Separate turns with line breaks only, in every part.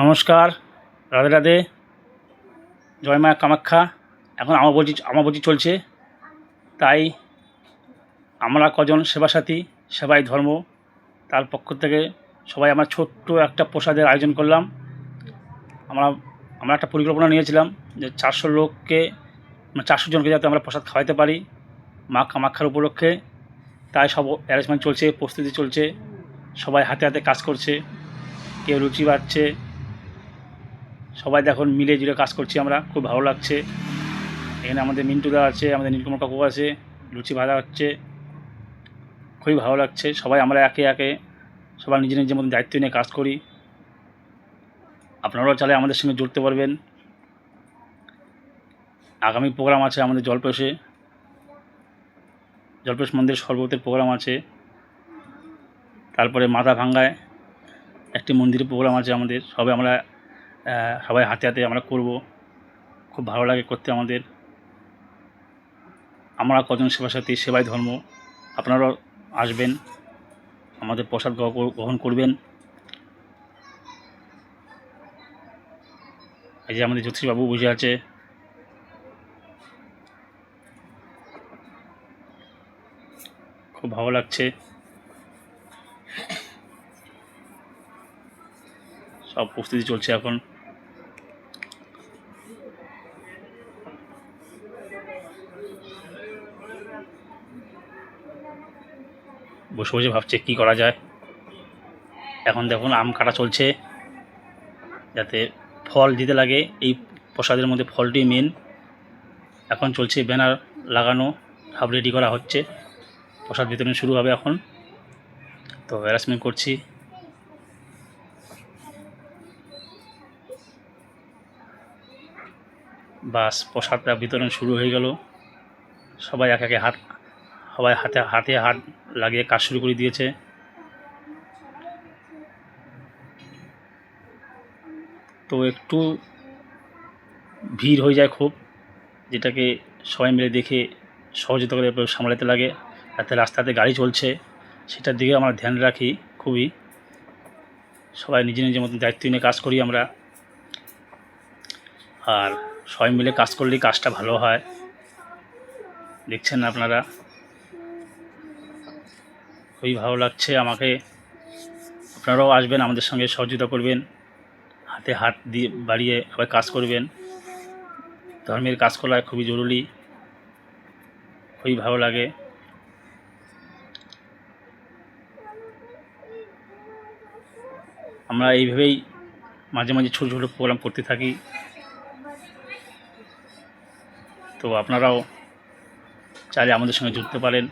নমস্কার, রাধে রাধে, জয় মা কামাখ্যা। এখন আমাবতী চলছে, তাই আমরা কজন সেবাসাথী সেবাই ধর্ম তার পক্ষ থেকে সবাই আমরা ছোট্ট একটা প্রসাদের আয়োজন করলাম। আমরা আমরা একটা পরিকল্পনা নিয়েছিলাম যে 400 লোককে 400 জনকে যাতে আমরা প্রসাদ খাওয়াতে পারি মা কামাখ্যার উপলক্ষে। তাই সব অ্যারেঞ্জমেন্ট চলছে, প্রস্তুতি চলছে, সবাই হাতে হাতে কাজ করছে, কেউ রুচি বাড়ছে, সবাই দেখুন মিলে জুলে কাজ করছি আমরা, খুব ভালো লাগছে। এখানে আমাদের মিন্টুদা আছে, আমাদের নীলকমল কাকু আছে, লুচি ভাজা হচ্ছে, খুবই ভালো লাগছে। সবাই আমরা একে একে সবাই নিজের নিজের মতন দায়িত্ব নিয়ে কাজ করি। আপনারাও চাইলে আমাদের সঙ্গে জুড়তে পারবেন। আগামী প্রোগ্রাম আছে আমাদের জলপেশ মন্দির শরবতের প্রোগ্রাম আছে, তারপরে মাথা ভাঙ্গায় একটি মন্দিরের প্রোগ্রাম আছে আমাদের। সবাই হাতে হাতে আমরা করব, খুব ভালো লাগে করতে আমাদের। আমরা কজন সেবাসাথী সেবাই ধর্ম, আপনারাও আসবেন, আমাদের প্রসাদ গ্রহণ করবেন। এই যে আমাদের জ্যোতিষবাবু বসে আছে, খুব ভালো লাগছে। সব প্রস্তুতি চলছে এখন। বসে বসে ভাবছে কি করা যায়। এখন দেখুন আম কাটা চলছে, যাতে ফল দিতে লাগে। এই প্রসাদের মধ্যে ফলটি মেন। এখন চলছে ব্যানার লাগানো, সব রেডি করা হচ্ছে, প্রসাদ বিতরণ শুরু হবে এখন। তো অ্যারেঞ্জমেন্ট করছি। বাস প্রসাদটা বিতরণ শুরু হয়ে গেল। সবাই এক একে হাতে হাত লাগিয়ে কাজ শুরু করে দিয়েছে। তো একটু ভিড় হয়ে যায় খুব, যেটাকে সবাই মিলে দেখে সহযোগিতা করে সামলাতে লাগে, যাতে রাস্তাতে গাড়ি চলছে সেটার দিকে আমরা ধ্যান রাখি খুবই। সবাই নিজের নিজের মতন দায়িত্ব নিয়ে কাজ করি আমরা, আর সবাই মিলে কাজ করলেই কাজটা ভালো হয়। দেখছেন আপনারা, খুবই ভালো লাগছে আমাকে। আপনারাও আসবেন, আমাদের সঙ্গে সহযোগিতা করবেন, হাতে হাত দিয়ে বাড়িয়ে সবাই কাজ করবেন। ধর্মের কাজ করা খুবই জরুরি, খুবই ভালো লাগে। আমরা এইভাবেই মাঝে মাঝে ছোটো ছোটো প্রোগ্রাম করতে থাকি। তো আপনারাও চাইলে আমাদের সঙ্গে জুড়তে পারেন।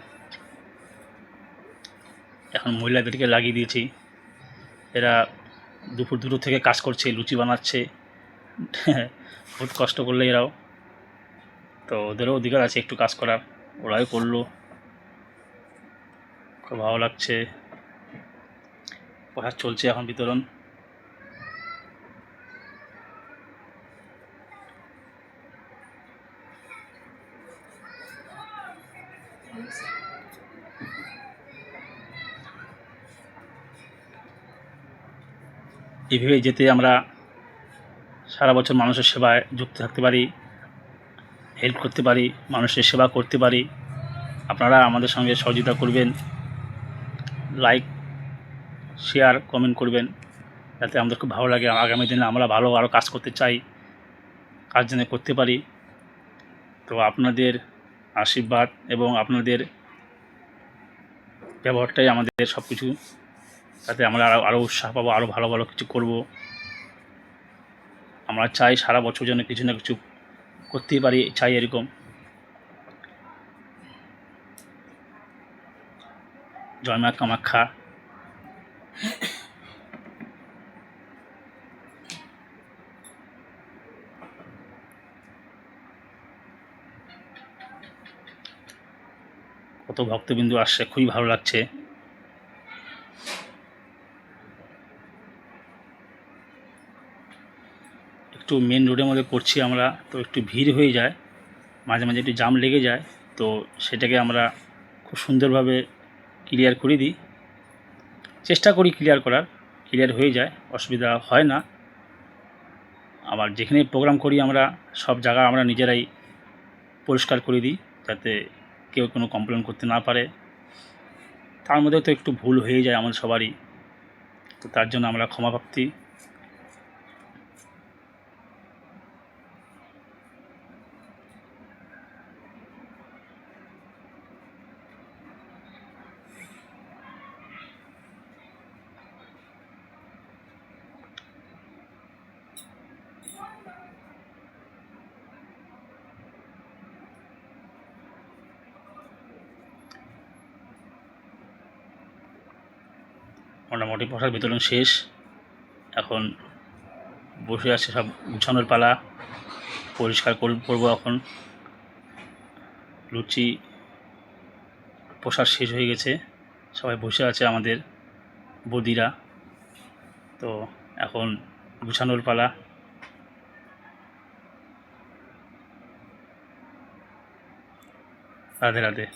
এখন মহিলাদেরকে লাগিয়ে দিয়েছি, এরা দুপুর দুটো থেকে কাজ করছে, লুচি বানাচ্ছে, বহুত কষ্ট করলে এরাও। তো ওদেরও অধিকার আছে একটু কাজ করার, ওরাই করলো, খুব ভালো লাগছে। প্রসাদ চলছে এখন বিতরণ। এইভাবে যেতে আমরা সারা বছর মানুষের সেবায় যুক্ত থাকতে পারি, হেল্প করতে পারি, মানুষের সেবা করতে পারি। আপনারা আমাদের সঙ্গে সহযোগিতা করবেন, লাইক শেয়ার কমেন্ট করবেন, যাতে আমাদের খুব ভালো লাগে। আগামী দিনে আমরা ভালো আরও কাজ করতে চাই, কাজ যেন করতে পারি। তো আপনাদের আশীর্বাদ এবং আপনাদের ব্যবহারটাই আমাদের সব কিছু, তাতে আমরা আরও উৎসাহ পাবো, আরও ভালো ভালো কিছু করব। আমরা চাই সারা বছর যেন কিছু না কিছু করতেই পারি, চাই এরকম। জয় মা কামাখ্যা। কত ভক্তবিন্দু আসছে, খুবই ভালো লাগছে। একটু মেন রোডের মধ্যে করছি আমরা, তো একটু ভিড় হয়ে যায়, মাঝে মাঝে একটু জাম লেগে যায়। তো সেটাকে আমরা খুব সুন্দরভাবে ক্লিয়ার করে দিই, চেষ্টা করি ক্লিয়ার করার, ক্লিয়ার হয়ে যায়, অসুবিধা হয় না। আবার যেখানে প্রোগ্রাম করি আমরা সব জায়গা আমরা নিজেরাই পরিষ্কার করে দিই, যাতে কেউ কোনো কমপ্লেন করতে না পারে। তার মধ্যেও তো একটু ভুল হয়ে যায় আমাদের সবারই, তো তার জন্য আমরা ক্ষমাপ্রার্থী। মোটামুটি প্রসাদ বিতরণ শেষ, এখন বসে আছে সব গুছানোর পালা, পরিষ্কার করবো। এখন লুচি প্রসাদ শেষ হয়ে গেছে, সবাই বসে আছে আমাদের বৌদিরা, তো এখন গুছানোর পালা। রাধে রাধে।